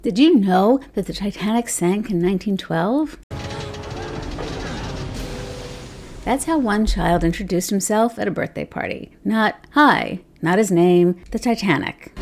Did you know that the Titanic sank in 1912? That's how one child introduced himself at a birthday party. Not, "Hi," not his name, the Titanic.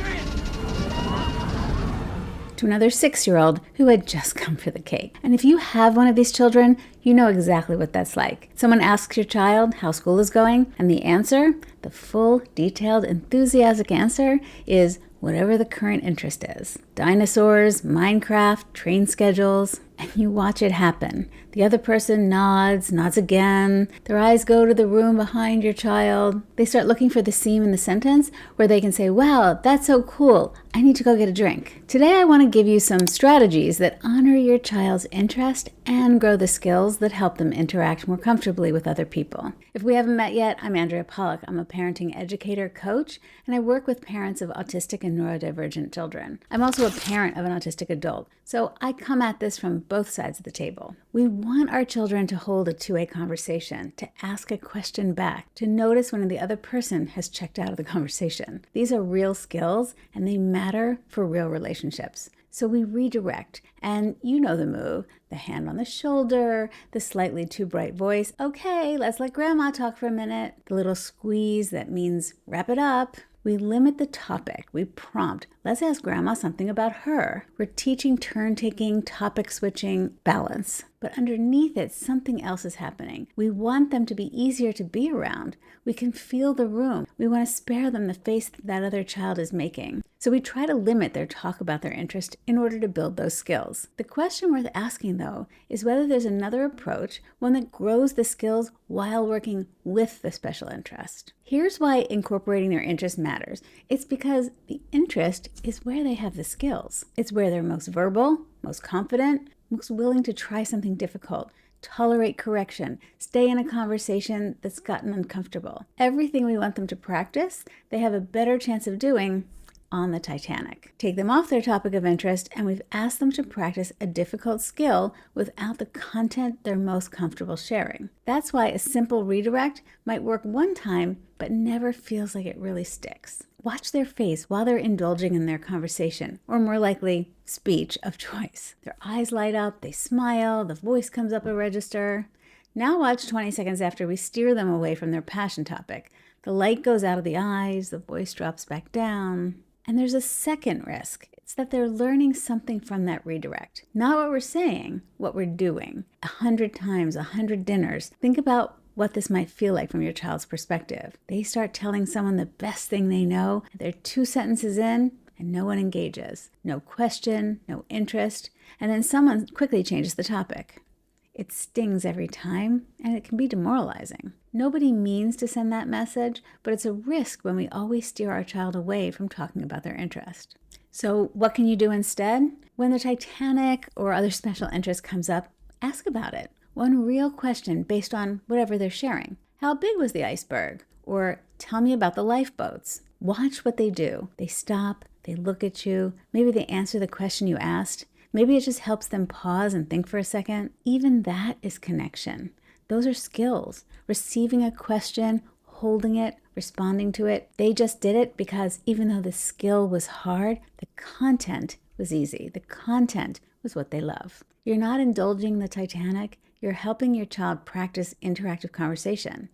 To another 6-year-old who had just come for the cake. And if you have one of these children, you know exactly what that's like. Someone asks your child how school is going, and the answer, the full, detailed, enthusiastic answer, is whatever the current interest is. Dinosaurs, Minecraft, train schedules, and you watch it happen. The other person nods again. Their eyes go to the room behind your child. They start looking for the seam in the sentence where they can say, "Wow, that's so cool. I need to go get a drink." Today, I want to give you some strategies that honor your child's interest and grow the skills that help them interact more comfortably with other people. If we haven't met yet, I'm Andrea Pollack. I'm a parenting educator, coach, and I work with parents of autistic and neurodivergent children. I'm also a parent of an autistic adult, so I come at this from both sides of the table. We want our children to hold a two-way conversation, to ask a question back, to notice when the other person has checked out of the conversation. These are real skills, and they matter for real relationships. So we redirect, and you know the move, the hand on the shoulder, the slightly too bright voice, "Okay, let's let grandma talk for a minute," the little squeeze that means wrap it up. We limit the topic, we prompt, "Let's ask grandma something about her." We're teaching turn-taking, topic switching, balance. But underneath it, something else is happening. We want them to be easier to be around. We can feel the room. We want to spare them the face that other child is making. So we try to limit their talk about their interest in order to build those skills. The question worth asking, though, is whether there's another approach, one that grows the skills while working with the special interest. Here's why incorporating their interest matters. It's because the interest is where they have the skills. It's where they're most verbal, most confident, most willing to try something difficult, tolerate correction, stay in a conversation that's gotten uncomfortable. Everything we want them to practice, they have a better chance of doing on the Titanic. Take them off their topic of interest, and we've asked them to practice a difficult skill without the content they're most comfortable sharing. That's why a simple redirect might work one time, but never feels like it really sticks. Watch their face while they're indulging in their conversation, or more likely, speech of choice. Their eyes light up, they smile, the voice comes up a register. Now watch 20 seconds after we steer them away from their passion topic. The light goes out of the eyes, the voice drops back down. And there's a second risk. It's that they're learning something from that redirect. Not what we're saying, what we're doing. 100 times, 100 dinners. Think about what this might feel like from your child's perspective. They start telling someone the best thing they know. They're 2 sentences in, and no one engages. No question, no interest. And then someone quickly changes the topic. It stings every time, and it can be demoralizing. Nobody means to send that message, but it's a risk when we always steer our child away from talking about their interest. So what can you do instead? When the Titanic or other special interest comes up, ask about it. One real question based on whatever they're sharing. How big was the iceberg? Or tell me about the lifeboats. Watch what they do. They stop, they look at you, maybe they answer the question you asked. Maybe it just helps them pause and think for a second. Even that is connection. Those are skills. Receiving a question, holding it, responding to it. They just did it because even though the skill was hard, the content was easy. The content was what they love. You're not indulging the Titanic. You're helping your child practice interactive conversation.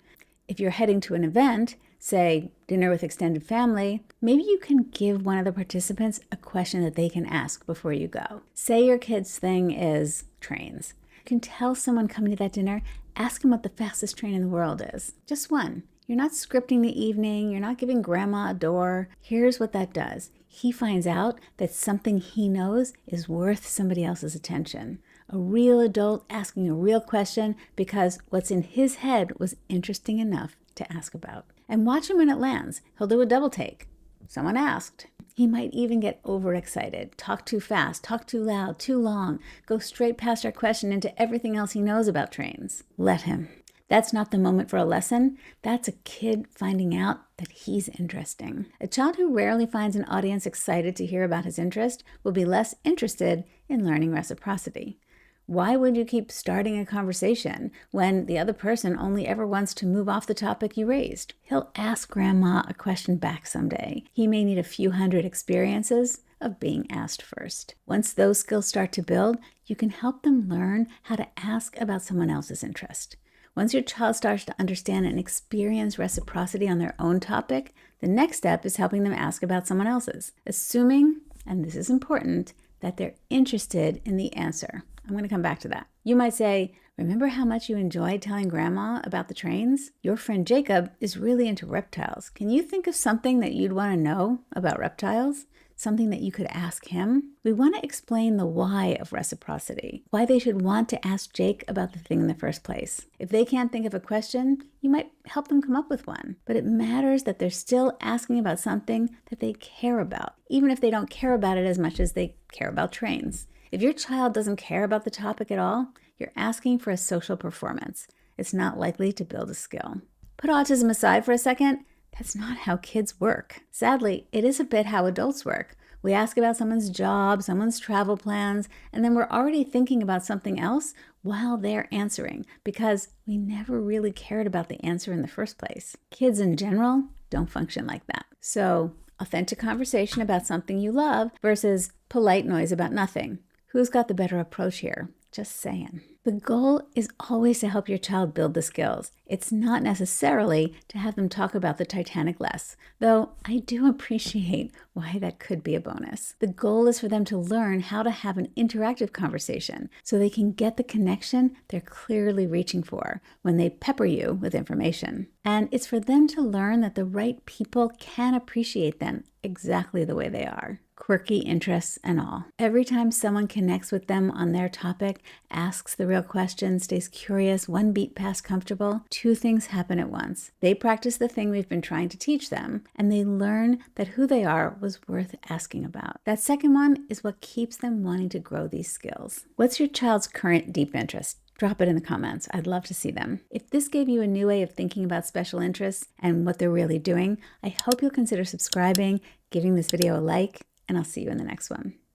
If you're heading to an event, say dinner with extended family, maybe you can give one of the participants a question that they can ask before you go. Say your kid's thing is trains. You can tell someone coming to that dinner, ask them what the fastest train in the world is. Just one. You're not scripting the evening. You're not giving grandma a door. Here's what that does. He finds out that something he knows is worth somebody else's attention. A real adult asking a real question because what's in his head was interesting enough to ask about. And watch him when it lands. He'll do a double take. Someone asked. He might even get overexcited, talk too fast, talk too loud, too long, go straight past our question into everything else he knows about trains. Let him. That's not the moment for a lesson. That's a kid finding out that he's interesting. A child who rarely finds an audience excited to hear about his interest will be less interested in learning reciprocity. Why would you keep starting a conversation when the other person only ever wants to move off the topic you raised? He'll ask grandma a question back someday. He may need a few hundred experiences, of being asked first. Once those skills start to build, you can help them learn how to ask about someone else's interest. Once your child starts to understand and experience reciprocity on their own topic, the next step is helping them ask about someone else's, assuming, and this is important, that they're interested in the answer. I'm going to come back to that. You might say, remember how much you enjoyed telling Grandma about the trains? Your friend Jacob is really into reptiles. Can you think of something that you'd want to know about reptiles? Something that you could ask him? We want to explain the why of reciprocity, why they should want to ask Jake about the thing in the first place. If they can't think of a question, you might help them come up with one. But it matters that they're still asking about something that they care about, even if they don't care about it as much as they care about trains. If your child doesn't care about the topic at all, you're asking for a social performance. It's not likely to build a skill. Put autism aside for a second. That's not how kids work. Sadly, it is a bit how adults work. We ask about someone's job, someone's travel plans, and then we're already thinking about something else while they're answering because we never really cared about the answer in the first place. Kids in general don't function like that. So, authentic conversation about something you love versus polite noise about nothing. Who's got the better approach here? Just saying. The goal is always to help your child build the skills. It's not necessarily to have them talk about the Titanic less, though I do appreciate why that could be a bonus. The goal is for them to learn how to have an interactive conversation so they can get the connection they're clearly reaching for when they pepper you with information. And it's for them to learn that the right people can appreciate them exactly the way they are, quirky interests and all. Every time someone connects with them on their topic, asks the real question, stays curious, one beat past comfortable, two things happen at once. They practice the thing we've been trying to teach them, and they learn that who they are was worth asking about. That second one is what keeps them wanting to grow these skills. What's your child's current deep interest? Drop it in the comments. I'd love to see them. If this gave you a new way of thinking about special interests and what they're really doing, I hope you'll consider subscribing, giving this video a like, and I'll see you in the next one.